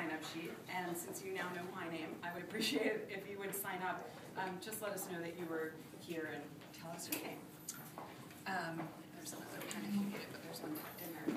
sign-up sheet, and since you now know my name, I would appreciate it if you would sign up. Just let us know that you were here and tell us your name. There's another pen if you need it, but there's one in there.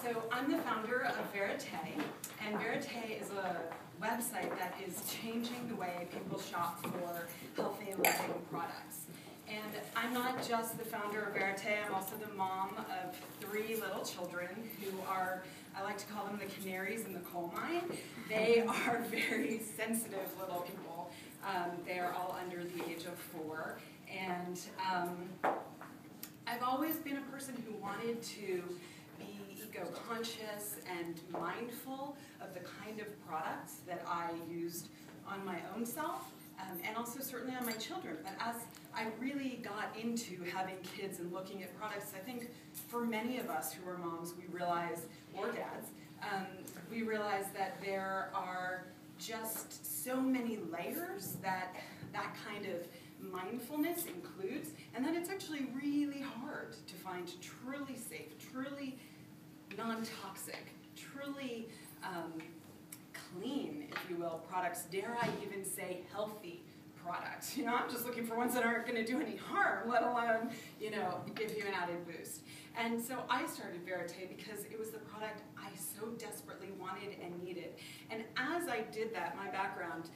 So I'm the founder of Veritey, and Veritey is a website that is changing the way people shop for healthy living products. And I'm not just the founder of Veritey, I'm also the mom of 3 little children who are, I like to call them the canaries in the coal mine. They are very sensitive little people. They are all under the age of 4. And I've always been a person who wanted to be eco-conscious and mindful of the kind of products that I used on my own self. And also certainly on my children. But as I really got into having kids and looking at products, I think for many of us who are moms, we realize, or dads, we realize that there are just so many layers that that kind of mindfulness includes, and that it's actually really hard to find truly safe, truly non-toxic, truly clean, if you will, products, dare I even say healthy products. You know, I'm just looking for ones that aren't going to do any harm, let alone, you know, give you an added boost. And so I started Veritey because it was the product I so desperately wanted and needed. And as I did that, my background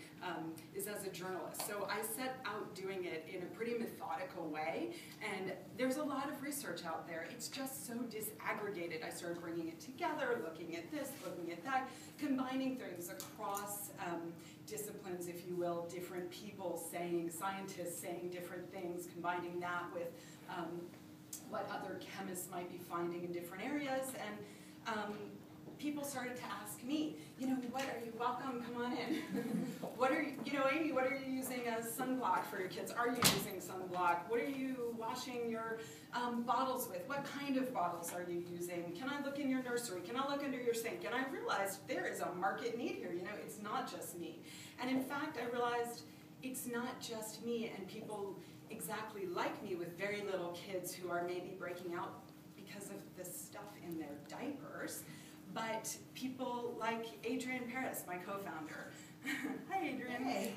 is as a journalist. So I set out doing it in a pretty methodical way. And there's a lot of research out there. It's just so disaggregated. I started bringing it together, looking at this, looking at that, combining things across disciplines, if you will, different people saying, scientists saying different things, combining that with what other chemists might be finding in different areas. And people started to ask me, you know, what are you, welcome, come on in. What are you know, Amy, what are you using as sunblock for your kids? Are you using sunblock? What are you washing your bottles with? What kind of bottles are you using? Can I look in your nursery? Can I look under your sink? And I realized there is a market need here, you know, it's not just me. And in fact, I realized it's not just me and people exactly like me with very little kids who are maybe breaking out because of the stuff in their diapers, but people like Adrienne Paris, my co-founder. Hi, Adrienne. Hey.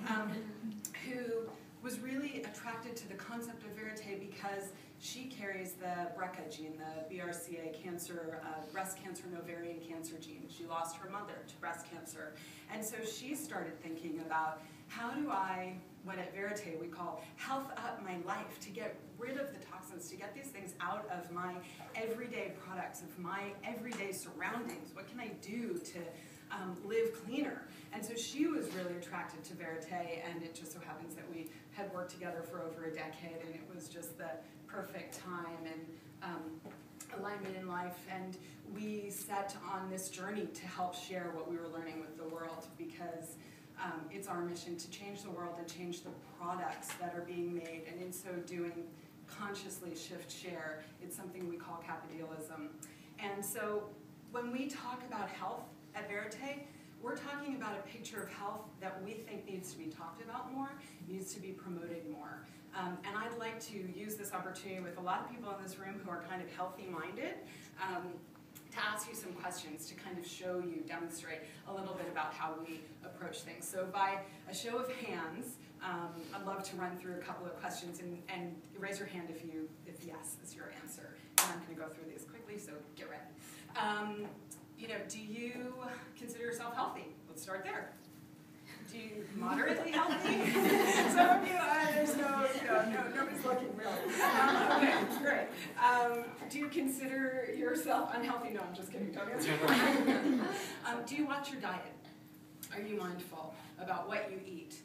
Who was really attracted to the concept of Veritey because she carries the BRCA gene, the BRCA cancer, breast cancer, and ovarian cancer gene. She lost her mother to breast cancer. And so she started thinking about how do I, what at Veritey we call health up my life, to get rid of the toxins, to get these things out of my everyday products, of my everyday surroundings. What can I do to live cleaner? And so she was really attracted to Veritey, and it just so happens that we had worked together for over a decade, and it was just the perfect time and alignment in life. And we set on this journey to help share what we were learning with the world, because it's our mission to change the world and change the products that are being made, and in so doing, consciously shift share. It's something we call capitalism. And so when we talk about health at Veritey, we're talking about a picture of health that we think needs to be talked about more, needs to be promoted more. And I'd like to use this opportunity with a lot of people in this room who are kind of healthy-minded to ask you some questions, to kind of show you, demonstrate a little bit about how we approach things. So by a show of hands, I'd love to run through a couple of questions, and raise your hand if yes is your answer. And I'm going to go through these quickly, so get ready. You know, do you consider yourself healthy? Let's start there. Do you moderately healthy? Some of you, there's nobody's looking really. Okay, great. Do you consider yourself unhealthy? No, I'm just kidding. Don't answer. Do you watch your diet? Are you mindful about what you eat?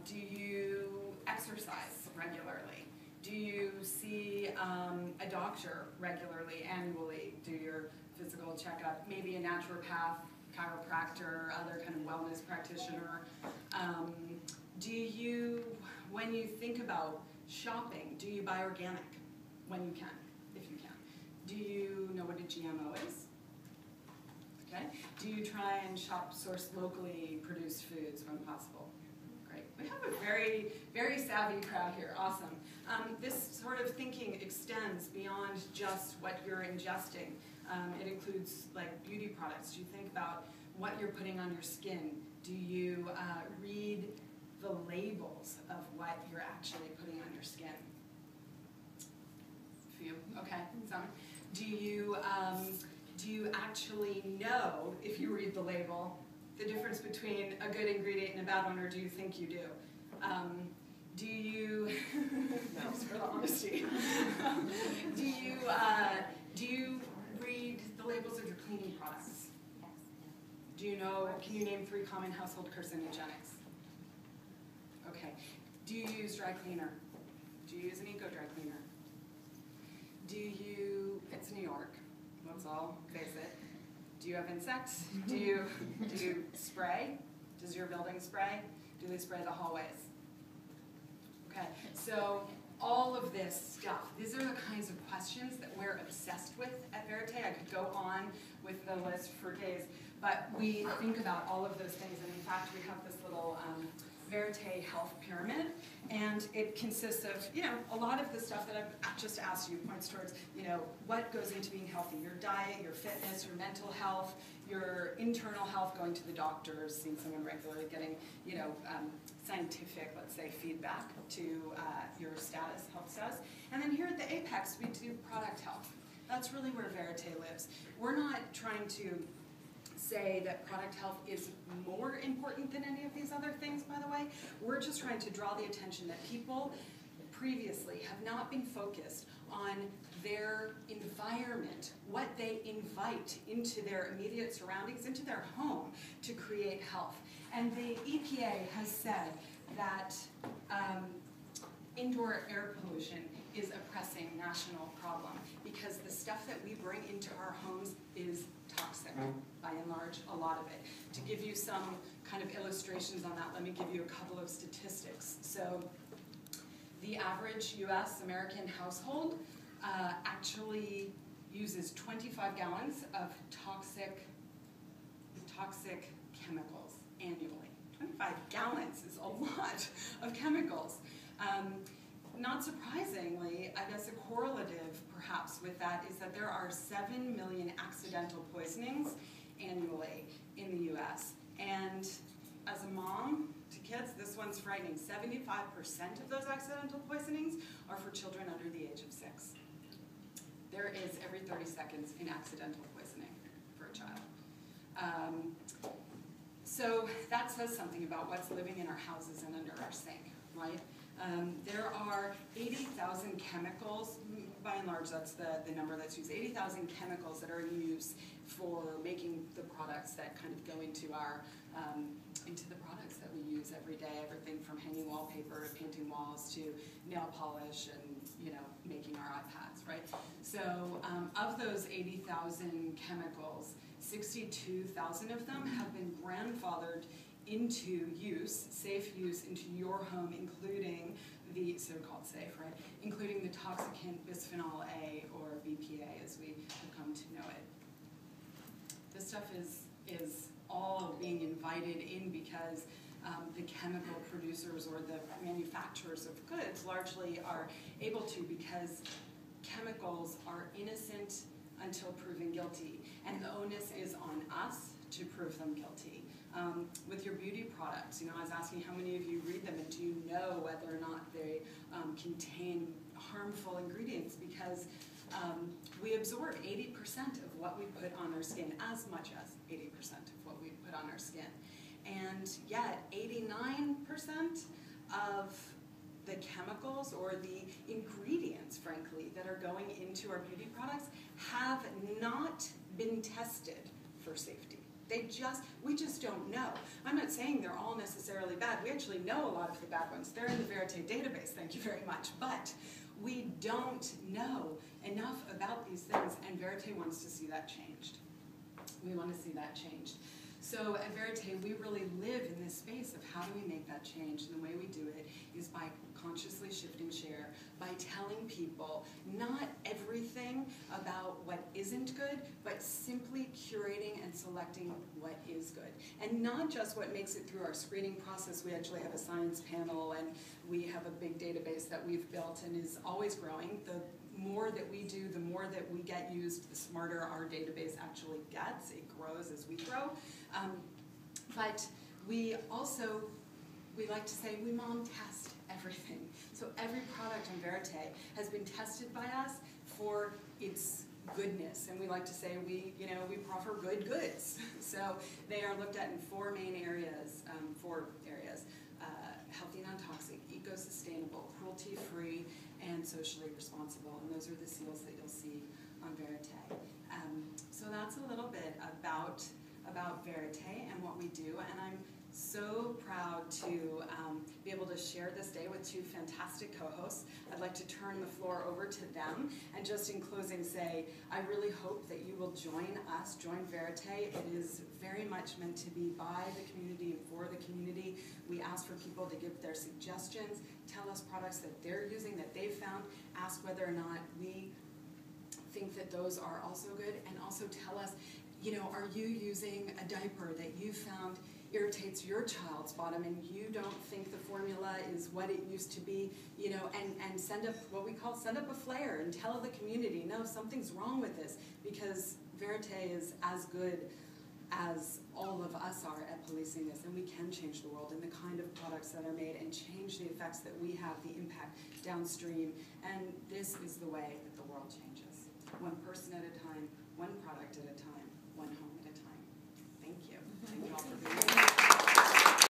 Do you exercise regularly? Do you see a doctor regularly, annually? Do your physical checkup? Maybe a naturopath, chiropractor, other kind of wellness practitioner. Do you, when you think about shopping, do you buy organic when you can, if you can? Do you know what a GMO is? Okay. Do you try and source locally produced foods when possible? Great. We have a very, very savvy crowd here. Awesome. This sort of thinking extends beyond just what you're ingesting. It includes like beauty products. Do you think about what you're putting on your skin? Do you read the labels of what you're actually putting on your skin? Few, okay, some. Do you actually know, if you read the label, the difference between a good ingredient and a bad one, or do you think you do? Do you, thanks for the honesty. Do you read the labels of your cleaning products? Yes. Do you know, can you name 3 common household carcinogenics? Okay. Do you use dry cleaner? Do you use an eco dry cleaner? Do you, it's New York, let's all face it. Do you have insects? Do you spray? Does your building spray? Do they spray the hallways? Okay, so all of this stuff, these are the kinds of questions that we're obsessed with at Veritey. I could go on with the list for days, but we think about all of those things, and in fact we have this little Veritey health pyramid, and it consists of, a lot of the stuff that I've just asked you points towards, what goes into being healthy, your diet, your fitness, your mental health, your internal health, going to the doctors, seeing someone regularly, getting, scientific, let's say, feedback to your status, health status. And then here at the apex, we do product health. That's really where Veritey lives. We're not trying to say that product health is more important than any of these other things, by the way. We're just trying to draw the attention that people previously have not been focused on their environment, what they invite into their immediate surroundings, into their home to create health. And the EPA has said that indoor air pollution is a pressing national problem because the stuff that we bring into our homes is toxic, by and large, a lot of it. To give you some kind of illustrations on that, let me give you a couple of statistics. So the average US American household actually uses 25 gallons of toxic chemicals annually. 25 gallons is a lot of chemicals. Not surprisingly, I guess a correlative perhaps with that is that there are 7 million accidental poisonings annually in the US. And as a mom to kids, this one's frightening. 75% of those accidental poisonings are for children under the age of 6. There is every 30 seconds an accidental poisoning for a child. So that says something about what's living in our houses and under our sink, right? There are 80,000 chemicals, by and large that's the number that's used, 80,000 chemicals that are in use for making the products that kind of go into our, into the products that we use every day, everything from hanging wallpaper to painting walls to nail polish and, making our iPads, right? So of those 80,000 chemicals, 62,000 of them have been grandfathered into use, safe use into your home, including the so-called safe, right? Including the toxicant bisphenol A or BPA as we have come to know it. This stuff is all being invited in because the chemical producers or the manufacturers of goods largely are able to, because chemicals are innocent until proven guilty, and the onus is on us to prove them guilty. With your beauty products, I was asking how many of you read them and do you know whether or not they contain harmful ingredients, because we absorb 80% of what we put on our skin, as much as 80% of what we put on our skin. And yet 89% of the chemicals or the ingredients, frankly, that are going into our beauty products have not been tested for safety. We just don't know. I'm not saying they're all necessarily bad. We actually know a lot of the bad ones. They're in the Veritey database, thank you very much. But we don't know enough about these things, and Veritey wants to see that changed. We want to see that changed. So at Veritey, we really live in this space of how do we make that change, and the way we do it is by consciously shifting share, by telling people not everything about what isn't good, but simply curating and selecting what is good. And not just what makes it through our screening process. We actually have a science panel, and we have a big database that we've built and is always growing. The more that we do, the more that we get used, the smarter our database actually gets. It grows as we grow. But we like to say we mom test everything. So every product on Veritey has been tested by us for its goodness, and we like to say we proffer good goods. So they are looked at in four areas: healthy, non-toxic, eco-sustainable, cruelty-free, and socially responsible. And those are the seals that you'll see on Veritey. So that's a little bit about Veritey and what we do, and I'm so proud to be able to share this day with two fantastic co-hosts. I'd like to turn the floor over to them, and just in closing say, I really hope that you will join us, join Veritey. It is very much meant to be by the community and for the community. We ask for people to give their suggestions, tell us products that they're using, that they've found, ask whether or not we think that those are also good, and also tell us, are you using a diaper that you found irritates your child's bottom and you don't think the formula is what it used to be, and send up a flare and tell the community, no, something's wrong with this, because Veritey is as good as all of us are at policing this, and we can change the world and the kind of products that are made and change the effects that we have, the impact downstream, and this is the way that the world changes. One person at a time, one product at a time, one home at a time. Thank you. Thank you all for being here.